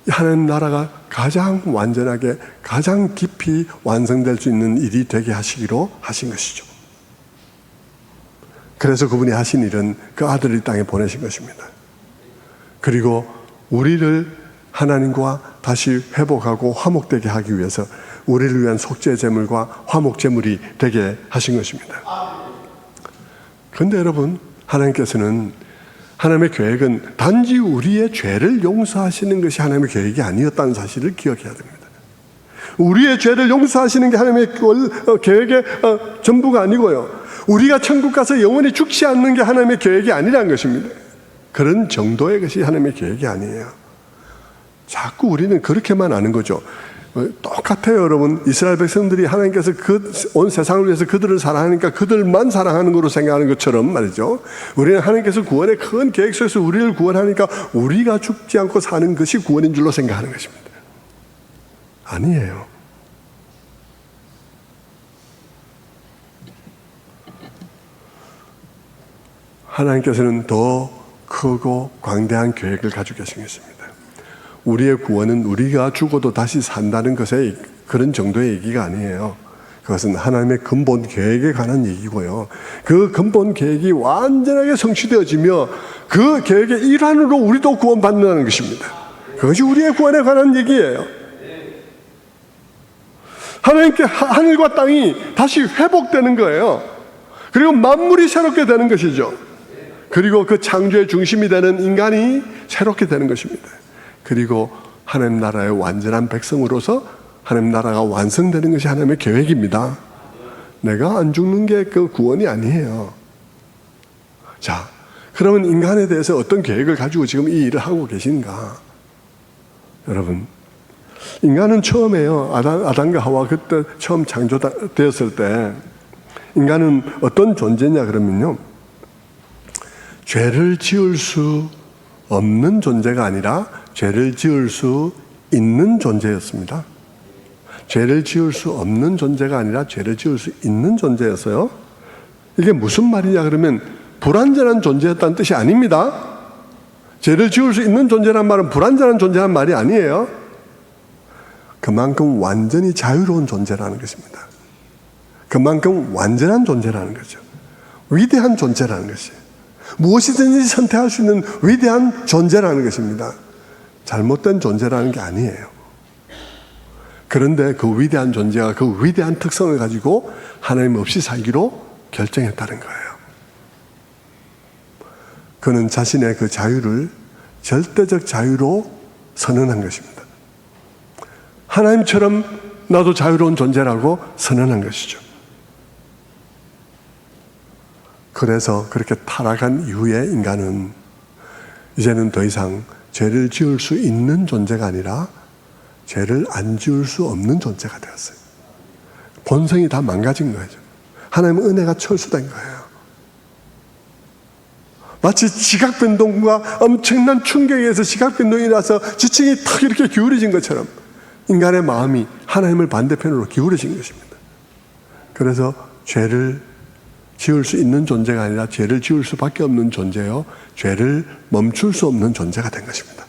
하나님 나라가 가장 완전하게 가장 깊이 완성될 수 있는 일이 되게 하시기로 하신 것이죠. 그래서 그분이 하신 일은 그 아들을 이 땅에 보내신 것입니다. 그리고 우리를 하나님과 다시 회복하고 화목되게 하기 위해서 우리를 위한 속죄 제물과 화목 제물이 되게 하신 것입니다. 그런데 여러분, 하나님께서는 하나님의 계획은 단지 우리의 죄를 용서하시는 것이 하나님의 계획이 아니었다는 사실을 기억해야 됩니다. 우리의 죄를 용서하시는 게 하나님의 계획의 전부가 아니고요, 우리가 천국 가서 영원히 죽지 않는 게 하나님의 계획이 아니라는 것입니다. 그런 정도의 것이 하나님의 계획이 아니에요. 자꾸 우리는 그렇게만 아는 거죠. 똑같아요, 여러분. 이스라엘 백성들이 하나님께서 온 세상을 위해서 그들을 사랑하니까 그들만 사랑하는 거로 생각하는 것처럼 말이죠. 우리는 하나님께서 구원의 큰 계획 속에서 우리를 구원하니까 우리가 죽지 않고 사는 것이 구원인 줄로 생각하는 것입니다. 아니에요. 하나님께서는 더 크고 광대한 계획을 가지고 계신 것입니다. 우리의 구원은 우리가 죽어도 다시 산다는 것의 그런 정도의 얘기가 아니에요. 그것은 하나님의 근본 계획에 관한 얘기고요, 그 근본 계획이 완전하게 성취되어지며 그 계획의 일환으로 우리도 구원받는다는 것입니다. 그것이 우리의 구원에 관한 얘기예요. 하나님께 하늘과 땅이 다시 회복되는 거예요. 그리고 만물이 새롭게 되는 것이죠. 그리고 그 창조의 중심이 되는 인간이 새롭게 되는 것입니다. 그리고 하나님 나라의 완전한 백성으로서 하나님 나라가 완성되는 것이 하나님의 계획입니다. 내가 안 죽는 게 그 구원이 아니에요. 자, 그러면 인간에 대해서 어떤 계획을 가지고 지금 이 일을 하고 계신가? 여러분, 인간은 처음에요, 아담과 하와 그때 처음 창조되었을 때 인간은 어떤 존재냐 그러면요, 죄를 지을 수 없는 존재가 아니라 죄를 지을 수 있는 존재였습니다. 죄를 지을 수 없는 존재가 아니라 죄를 지을 수 있는 존재였어요. 이게 무슨 말이냐 그러면 불완전한 존재였다는 뜻이 아닙니다. 죄를 지을 수 있는 존재란 말은 불완전한 존재란 말이 아니에요. 그만큼 완전히 자유로운 존재라는 것입니다. 그만큼 완전한 존재라는 거죠. 위대한 존재라는 것이에요. 무엇이든지 선택할 수 있는 위대한 존재라는 것입니다. 잘못된 존재라는 게 아니에요. 그런데 그 위대한 존재가 그 위대한 특성을 가지고 하나님 없이 살기로 결정했다는 거예요. 그는 자신의 그 자유를 절대적 자유로 선언한 것입니다. 하나님처럼 나도 자유로운 존재라고 선언한 것이죠. 그래서 그렇게 타락한 이후에 인간은 이제는 더 이상 죄를 지을 수 있는 존재가 아니라 죄를 안 지을 수 없는 존재가 되었어요. 본성이 다 망가진 거죠. 하나님의 은혜가 철수된 거예요. 마치 지각변동과 엄청난 충격에 의해서 지각변동이 나서 지층이 탁 이렇게 기울어진 것처럼 인간의 마음이 하나님을 반대편으로 기울어진 것입니다. 그래서 죄를 지을 수 있는 존재가 아니라 죄를 지을 수밖에 없는 존재요, 죄를 멈출 수 없는 존재가 된 것입니다.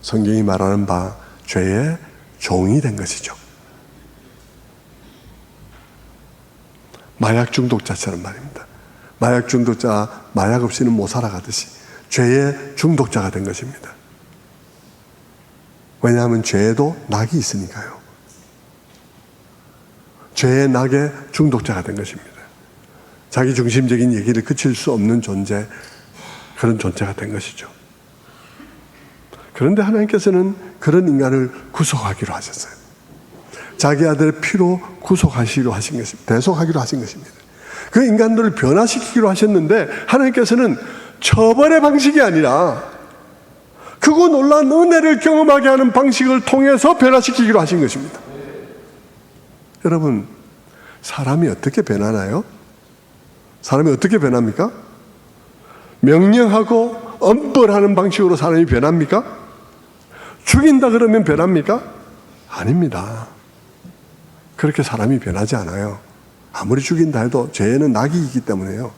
성경이 말하는 바 죄의 종이 된 것이죠. 마약 중독자처럼 말입니다. 마약 중독자 마약 없이는 못 살아가듯이 죄의 중독자가 된 것입니다. 왜냐하면 죄에도 낙이 있으니까요. 죄의 낙의 중독자가 된 것입니다. 자기 중심적인 얘기를 그칠 수 없는 존재, 그런 존재가 된 것이죠. 그런데 하나님께서는 그런 인간을 구속하기로 하셨어요. 자기 아들의 피로 구속하시기로 하신 것입니다. 대속하기로 하신 것입니다. 그 인간들을 변화시키기로 하셨는데 하나님께서는 처벌의 방식이 아니라 크고 놀라운 은혜를 경험하게 하는 방식을 통해서 변화시키기로 하신 것입니다. 여러분, 사람이 어떻게 변하나요? 사람이 어떻게 변합니까? 명령하고 엄벌하는 방식으로 사람이 변합니까? 죽인다 그러면 변합니까? 아닙니다. 그렇게 사람이 변하지 않아요. 아무리 죽인다 해도 죄는 낙이 있기 때문에요.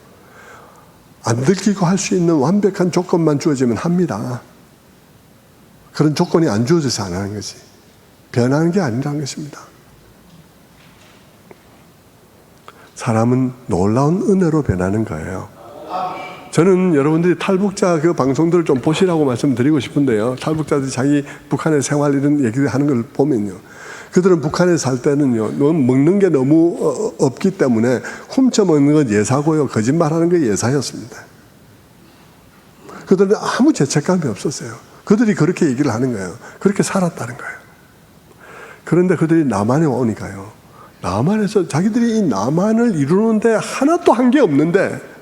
안 들키고 할 수 있는 완벽한 조건만 주어지면 합니다. 그런 조건이 안 주어져서 안 하는 것이 변하는 게 아니라는 것입니다. 사람은 놀라운 은혜로 변하는 거예요. 저는 여러분들이 탈북자 그 방송들을 좀 보시라고 말씀드리고 싶은데요. 탈북자들이 자기 북한의 생활 이런 얘기를 하는 걸 보면요. 그들은 북한에 살 때는요, 먹는 게 너무 없기 때문에 훔쳐 먹는 건 예사고요. 거짓말하는 게 예사였습니다. 그들은 아무 죄책감이 없었어요. 그들이 그렇게 얘기를 하는 거예요. 그렇게 살았다는 거예요. 그런데 그들이 남한에 오니까요. 남한에서 자기들이 이 남한을 이루는데 하나도 한 게 없는데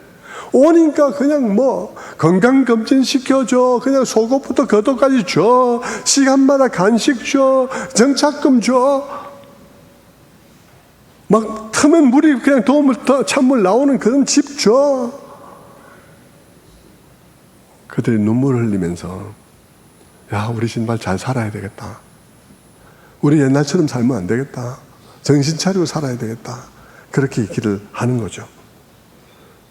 오니까 그냥 뭐 건강검진 시켜줘, 그냥 속옷부터 겉옷까지 줘, 시간마다 간식 줘, 정착금 줘, 막 트면 물이 그냥 찬물 나오는 그런 집 줘. 그들이 눈물을 흘리면서 야, 우리 정말 잘 살아야 되겠다. 우리 옛날처럼 살면 안 되겠다. 정신 차리고 살아야 되겠다. 그렇게 얘기를 하는 거죠.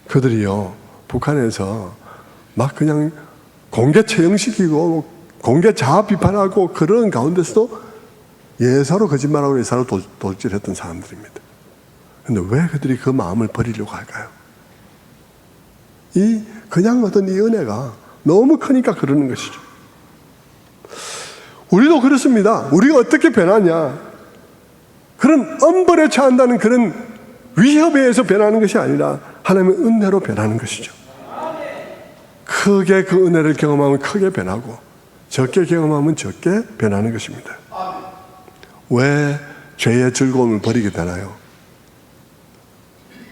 그들이요, 북한에서 막 그냥 공개 처형시키고 공개 자아 비판하고 그런 가운데서도 예사로 거짓말하고 예사로 도질했던 사람들입니다. 그런데 왜 그들이 그 마음을 버리려고 할까요? 그냥 어떤 이 은혜가 너무 크니까 그러는 것이죠. 우리도 그렇습니다. 우리가 어떻게 변하냐? 그런 엄벌에 처한다는 그런 위협에 의해서 변하는 것이 아니라 하나님의 은혜로 변하는 것이죠. 크게 그 은혜를 경험하면 크게 변하고 적게 경험하면 적게 변하는 것입니다. 왜 죄의 즐거움을 버리게 되나요?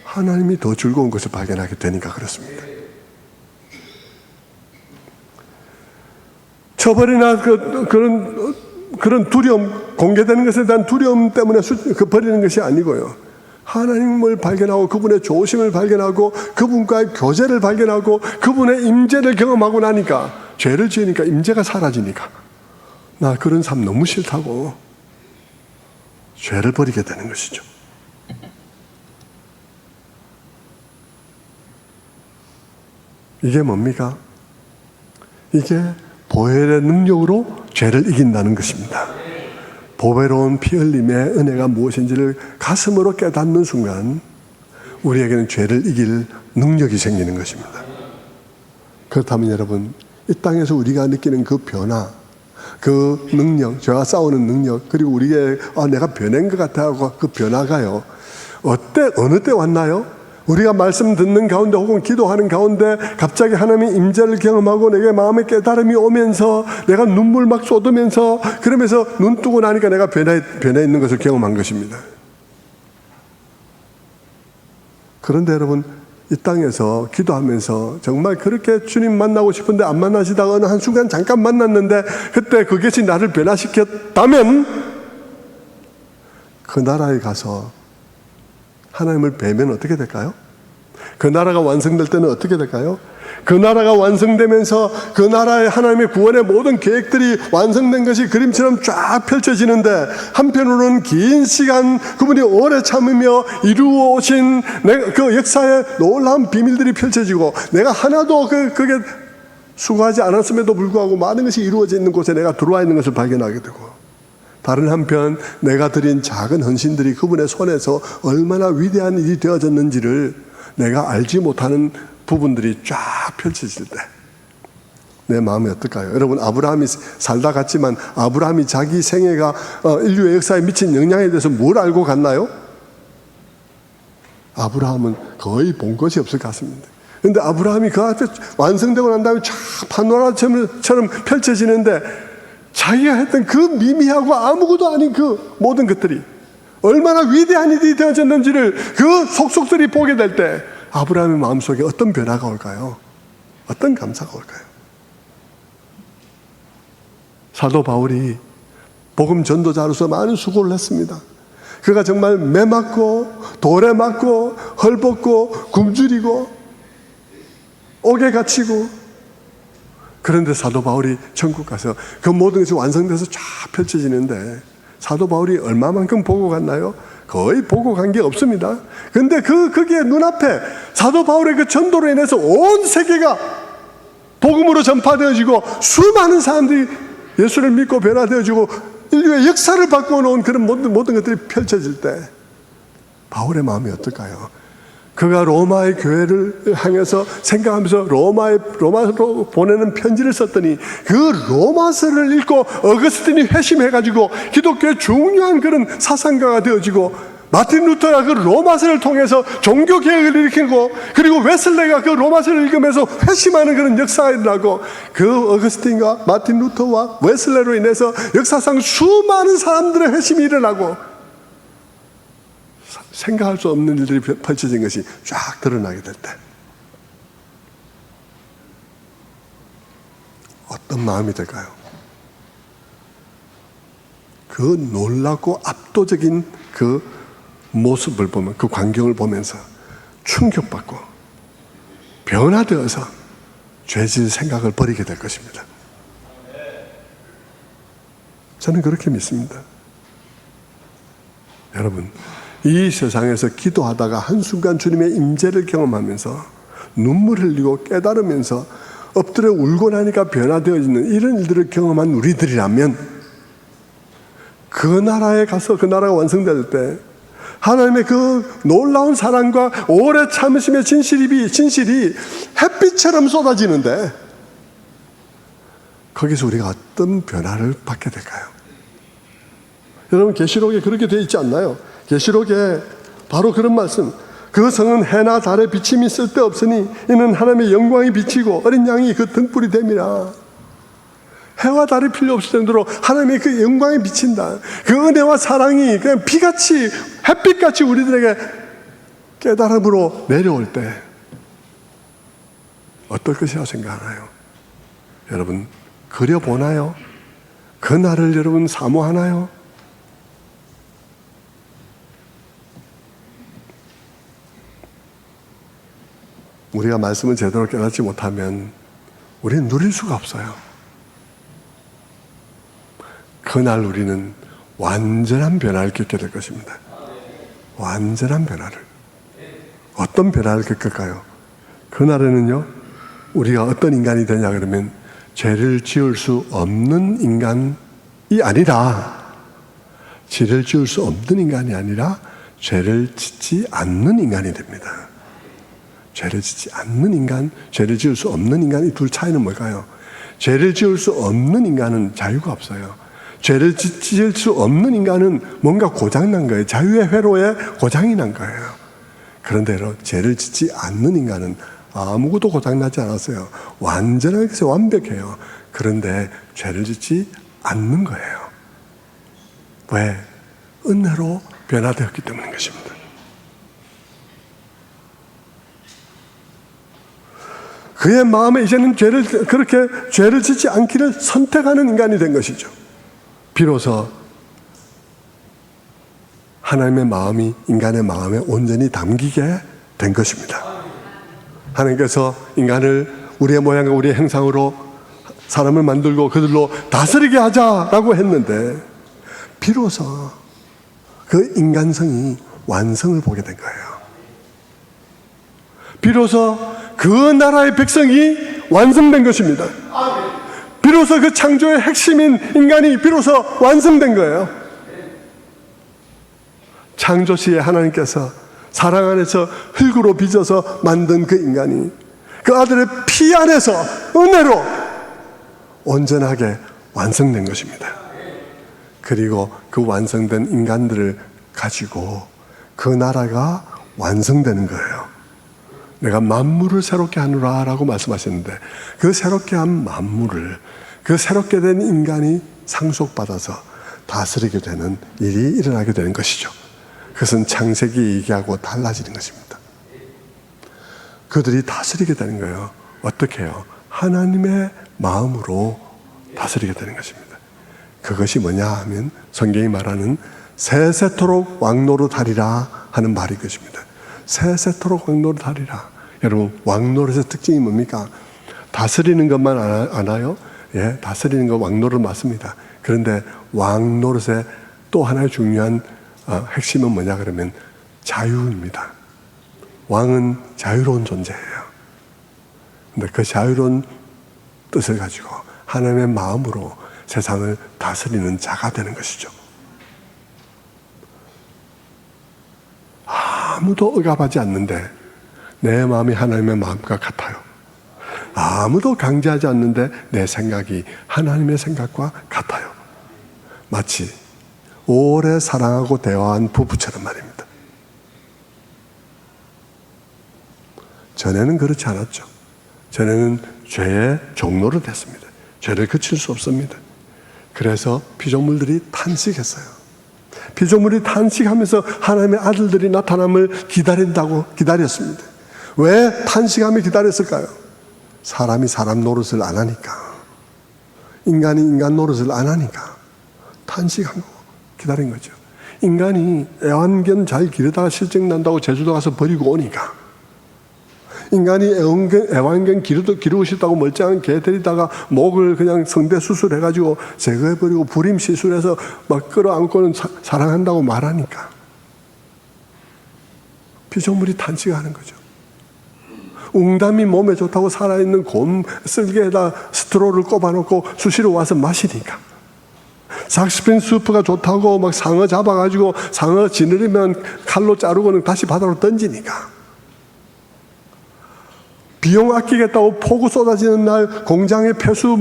하나님이 더 즐거운 것을 발견하게 되니까 그렇습니다. 처벌이나 그런 두려움, 공개되는 것에 대한 두려움 때문에 버리는 것이 아니고요. 하나님을 발견하고 그분의 조심을 발견하고 그분과의 교제를 발견하고 그분의 임재를 경험하고 나니까 죄를 지으니까 임재가 사라지니까 나 그런 삶 너무 싫다고 죄를 버리게 되는 것이죠. 이게 뭡니까? 이게 보혈의 능력으로 죄를 이긴다는 것입니다. 보배로운 피 흘림의 은혜가 무엇인지를 가슴으로 깨닫는 순간 우리에게는 죄를 이길 능력이 생기는 것입니다. 그렇다면 여러분, 이 땅에서 우리가 느끼는 그 변화, 그 능력, 죄와 싸우는 능력, 그리고 우리의 내가 변한 것 같아 하고 그 변화가요, 어느 때 왔나요? 우리가 말씀 듣는 가운데 혹은 기도하는 가운데 갑자기 하나님의 임재를 경험하고 내게 마음의 깨달음이 오면서 내가 눈물 막 쏟으면서 그러면서 눈 뜨고 나니까 내가 변해 있는 것을 경험한 것입니다. 그런데 여러분, 이 땅에서 기도하면서 정말 그렇게 주님 만나고 싶은데 안 만나시다가 어느 한순간 잠깐 만났는데 그때 그것이 나를 변화시켰다면 그 나라에 가서 하나님을 뵈면 어떻게 될까요? 그 나라가 완성될 때는 어떻게 될까요? 그 나라가 완성되면서 그 나라의 하나님의 구원의 모든 계획들이 완성된 것이 그림처럼 쫙 펼쳐지는데, 한편으로는 긴 시간 그분이 오래 참으며 이루어 오신 그 역사의 놀라운 비밀들이 펼쳐지고, 내가 하나도 그게 수고하지 않았음에도 불구하고 많은 것이 이루어져 있는 곳에 내가 들어와 있는 것을 발견하게 되고, 다른 한편 내가 드린 작은 헌신들이 그분의 손에서 얼마나 위대한 일이 되어졌는지를 내가 알지 못하는 부분들이 쫙 펼쳐질 때 내 마음이 어떨까요? 여러분, 아브라함이 살다 갔지만 아브라함이 자기 생애가 인류의 역사에 미친 영향에 대해서 뭘 알고 갔나요? 아브라함은 거의 본 것이 없을 것 같습니다. 그런데 아브라함이 그 앞에 완성되고 난 다음에 쫙 파노라처럼 펼쳐지는데, 자기가 했던 그 미미하고 아무것도 아닌 그 모든 것들이 얼마나 위대한 일이 되어졌는지를 그 속속들이 보게 될 때 아브라함의 마음속에 어떤 변화가 올까요? 어떤 감사가 올까요? 사도 바울이 복음 전도자로서 많은 수고를 했습니다. 그가 정말 매 맞고 돌에 맞고 헐벗고 굶주리고 옥에 갇히고, 그런데 사도 바울이 천국 가서 그 모든 것이 완성돼서 쫙 펼쳐지는데 사도 바울이 얼마만큼 보고 갔나요? 거의 보고 간 게 없습니다. 그런데 거기에 눈앞에 사도 바울의 그 전도로 인해서 온 세계가 복음으로 전파되어지고 수많은 사람들이 예수를 믿고 변화되어지고 인류의 역사를 바꿔놓은 그런 모든 것들이 펼쳐질 때 바울의 마음이 어떨까요? 그가 로마의 교회를 향해서 생각하면서 로마로 보내는 편지를 썼더니 그 로마서를 읽고 어거스틴이 회심해가지고 기독교의 중요한 그런 사상가가 되어지고, 마틴 루터가 그 로마서를 통해서 종교개혁을 일으키고, 그리고 웨슬레가 그 로마서를 읽으면서 회심하는 그런 역사가 일어나고, 그 어거스틴과 마틴 루터와 웨슬레로 인해서 역사상 수많은 사람들의 회심이 일어나고 생각할 수 없는 일들이 펼쳐진 것이 쫙 드러나게 될 때 어떤 마음이 될까요? 그 놀랍고 압도적인 그 모습을 보면, 그 광경을 보면서 충격받고 변화되어서 죄질 생각을 버리게 될 것입니다. 저는 그렇게 믿습니다. 여러분, 이 세상에서 기도하다가 한순간 주님의 임재를 경험하면서 눈물 흘리고 깨달으면서 엎드려 울고 나니까 변화되어지는 이런 일들을 경험한 우리들이라면, 그 나라에 가서 그 나라가 완성될 때 하나님의 그 놀라운 사랑과 오래 참으심의 진실이 햇빛처럼 쏟아지는데 거기서 우리가 어떤 변화를 받게 될까요? 여러분, 계시록에 그렇게 되어 있지 않나요? 계시록에 바로 그런 말씀, 그 성은 해나 달의 비침이 쓸데없으니 이는 하나님의 영광이 비치고 어린 양이 그 등불이 됨이라. 해와 달이 필요 없을 정도로 하나님의 그 영광이 비친다. 그 은혜와 사랑이 그냥 비같이 햇빛같이 우리들에게 깨달음으로 내려올 때 어떨 것이라고 생각하나요? 여러분, 그려보나요? 그 날을 여러분 사모하나요? 우리가 말씀을 제대로 깨닫지 못하면 우리는 누릴 수가 없어요. 그날 우리는 완전한 변화를 겪게 될 것입니다. 완전한 변화를. 어떤 변화를 겪을까요? 그날에는요, 우리가 어떤 인간이 되냐 그러면 죄를 지을 수 없는 인간이 아니라, 죄를 지을 수 없는 인간이 아니라 죄를 짓지 않는 인간이 됩니다. 죄를 짓지 않는 인간, 죄를 지을 수 없는 인간, 이 둘 차이는 뭘까요? 죄를 지을 수 없는 인간은 자유가 없어요. 죄를 지을 수 없는 인간은 뭔가 고장난 거예요. 자유의 회로에 고장이 난 거예요. 그런데 죄를 짓지 않는 인간은 아무것도 고장나지 않았어요. 완전하게 완벽해요. 그런데 죄를 짓지 않는 거예요. 왜? 은혜로 변화되었기 때문인 것입니다. 그의 마음에 이제는 그렇게 죄를 짓지 않기를 선택하는 인간이 된 것이죠. 비로소 하나님의 마음이 인간의 마음에 온전히 담기게 된 것입니다. 하나님께서 인간을 우리의 모양과 우리의 형상으로 사람을 만들고 그들로 다스리게 하자라고 했는데 비로소 그 인간성이 완성을 보게 된 거예요. 비로소 그 나라의 백성이 완성된 것입니다. 비로소 그 창조의 핵심인 인간이 비로소 완성된 거예요. 창조 시에 하나님께서 사랑 안에서 흙으로 빚어서 만든 그 인간이 그 아들의 피 안에서 은혜로 온전하게 완성된 것입니다. 그리고 그 완성된 인간들을 가지고 그 나라가 완성되는 거예요. 내가 만물을 새롭게 하노라 라고 말씀하셨는데 그 새롭게 한 만물을 그 새롭게 된 인간이 상속받아서 다스리게 되는 일이 일어나게 되는 것이죠. 그것은 창세기 얘기하고 달라지는 것입니다. 그들이 다스리게 되는 거예요. 어떻게 해요? 하나님의 마음으로 다스리게 되는 것입니다. 그것이 뭐냐 하면 성경이 말하는 세세토록 왕노릇하리라 하는 말이 것입니다. 세세토록 왕노릇하리라. 여러분, 왕노릇의 특징이 뭡니까? 다스리는 것만 아나요? 예, 다스리는 거 왕노릇 맞습니다. 그런데 왕노릇의 또 하나의 중요한 핵심은 뭐냐 그러면 자유입니다. 왕은 자유로운 존재예요. 근데 그 자유로운 뜻을 가지고 하나님의 마음으로 세상을 다스리는 자가 되는 것이죠. 아무도 억압하지 않는데 내 마음이 하나님의 마음과 같아요. 아무도 강제하지 않는데 내 생각이 하나님의 생각과 같아요. 마치 오래 사랑하고 대화한 부부처럼 말입니다. 전에는 그렇지 않았죠. 전에는 죄의 종로를 됐습니다. 죄를 그칠 수 없습니다. 그래서 피조물들이 탄식했어요. 피조물이 탄식하면서 하나님의 아들들이 나타남을 기다렸습니다. 왜 탄식하며 기다렸을까요? 사람이 사람 노릇을 안 하니까, 인간이 인간 노릇을 안 하니까 탄식하고 기다린 거죠. 인간이 애완견 잘 기르다가 실증 난다고 제주도 가서 버리고 오니까, 인간이 애완견 기르고 싶다고 멀쩡한 개 데리다가 목을 그냥 성대 수술해가지고 제거해버리고 불임 시술해서 막 끌어안고는 사랑한다고 말하니까 피조물이 탄식하는 거죠. 웅담이 몸에 좋다고 살아있는 곰 쓸개에다 스트로를 꼽아놓고 수시로 와서 마시니까, 삭스핀 수프가 좋다고 막 상어 잡아가지고 상어 지느리면 칼로 자르고는 다시 바다로 던지니까, 비용 아끼겠다고 폭우 쏟아지는 날 공장의 폐수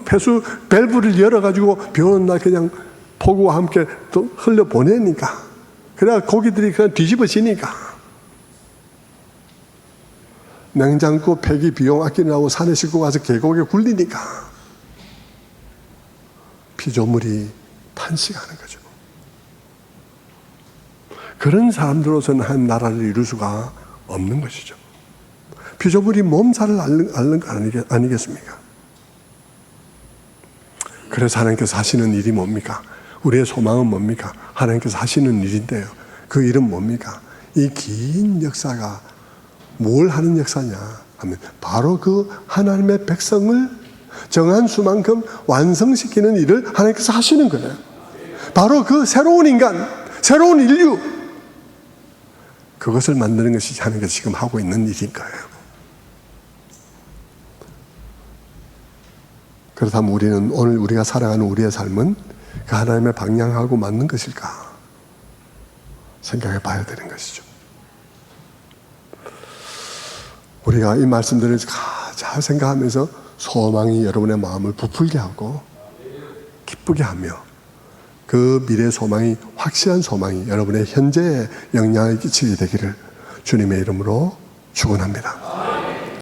폐수 밸브를 열어가지고 비 오는 날 그냥 폭우와 함께 또 흘려 보내니까, 그래야 고기들이 그냥 뒤집어지니까, 냉장고 폐기 비용 아끼느라고 산에 싣고 가서 계곡에 굴리니까 피조물이 탄식하는 거죠. 그런 사람들로서는 한 나라를 이룰 수가 없는 것이죠. 피조물이 몸살을 앓는 거 아니겠습니까? 그래서 하나님께서 하시는 일이 뭡니까? 우리의 소망은 뭡니까? 하나님께서 하시는 일인데요. 그 일은 뭡니까? 이 긴 역사가 뭘 하는 역사냐 하면 바로 그 하나님의 백성을 정한 수만큼 완성시키는 일을 하나님께서 하시는 거예요. 바로 그 새로운 인간, 새로운 인류, 그것을 만드는 것이 하나님께서 지금 하고 있는 일인 거예요. 그렇다면 우리는 오늘 우리가 살아가는 우리의 삶은 그 하나님의 방향하고 맞는 것일까? 생각해 봐야 되는 것이죠. 우리가 이 말씀들을 잘 생각하면서 소망이 여러분의 마음을 부풀게 하고 기쁘게 하며 그 미래 소망이 확실한 소망이 여러분의 현재에 영향을 끼치게 되기를 주님의 이름으로 축원합니다.